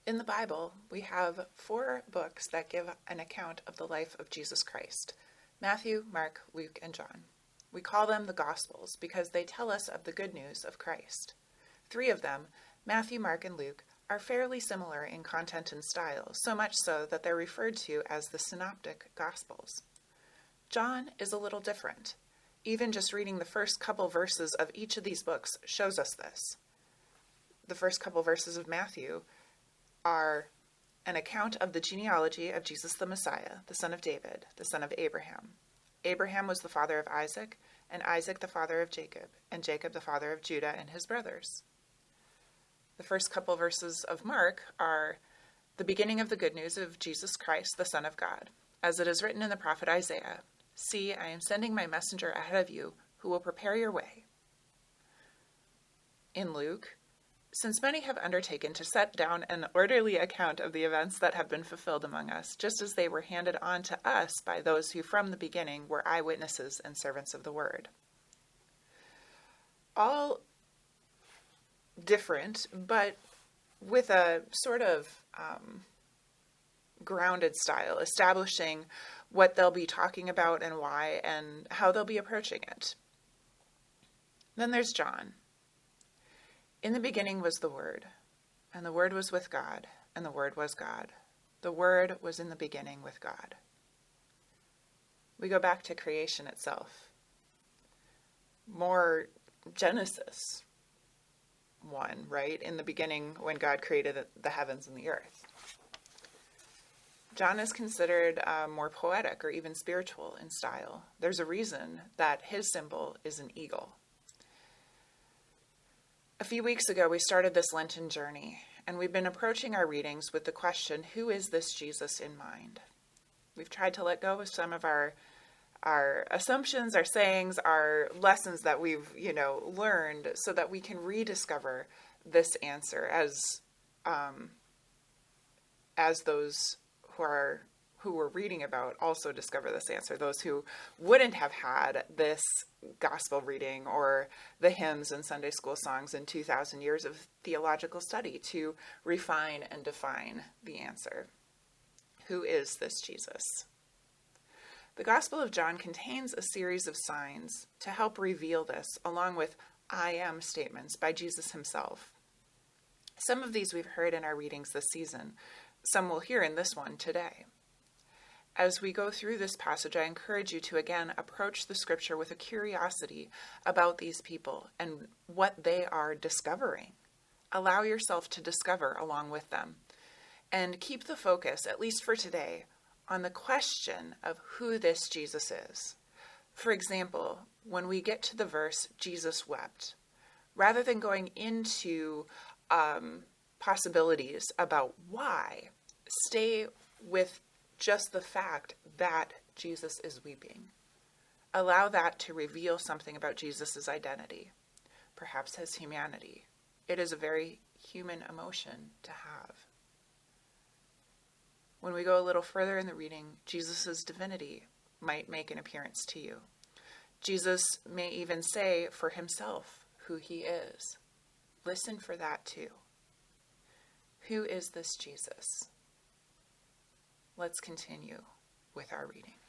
In the Bible, we have 4 books that give an account of the life of Jesus Christ: Matthew, Mark, Luke, and John. We call them the Gospels because they tell us of the good news of Christ. 3 of them, Matthew, Mark, and Luke, are fairly similar in content and style, so much so that they're referred to as the Synoptic Gospels. John is a little different. Even just reading the first couple verses of each of these books shows us this. The first couple verses of Matthew are an account of the genealogy of Jesus the Messiah, the son of David, the son of Abraham. Abraham was the father of Isaac, and Isaac the father of Jacob, and Jacob the father of Judah and his brothers. The first couple verses of Mark are the beginning of the good news of Jesus Christ, the Son of God, as it is written in the prophet Isaiah, "See, I am sending my messenger ahead of you, who will prepare your way." In Luke, since many have undertaken to set down an orderly account of the events that have been fulfilled among us, just as they were handed on to us by those who from the beginning were eyewitnesses and servants of the word. All different, but with a sort of grounded style, establishing what they'll be talking about and why and how they'll be approaching it. Then there's John. In the beginning was the Word, and the Word was with God, and the Word was God. The Word was in the beginning with God. We go back to creation itself. More Genesis 1, right? In the beginning, when God created the heavens and the earth. John is considered more poetic or even spiritual in style. There's a reason that his symbol is an eagle. A few weeks ago, we started this Lenten journey, and we've been approaching our readings with the question, who is this Jesus in mind? We've tried to let go of some of our assumptions, our sayings, our lessons that we've, learned so that we can rediscover this answer as those who we're reading about also discover this answer, those who wouldn't have had this gospel reading or the hymns and Sunday school songs in 2,000 years of theological study to refine and define the answer. Who is this Jesus? The Gospel of John contains a series of signs to help reveal this, along with I am statements by Jesus himself. Some of these we've heard in our readings this season. Some we'll hear in this one today. As we go through this passage, I encourage you to again approach the scripture with a curiosity about these people and what they are discovering. Allow yourself to discover along with them. And keep the focus, at least for today, on the question of who this Jesus is. For example, when we get to the verse, Jesus wept, rather than going into possibilities about why, stay with just the fact that Jesus is weeping. Allow that to reveal something about Jesus' identity, perhaps his humanity. It is a very human emotion to have. When we go a little further in the reading, Jesus' divinity might make an appearance to you. Jesus may even say for himself who he is. Listen for that too. Who is this Jesus? Let's continue with our reading.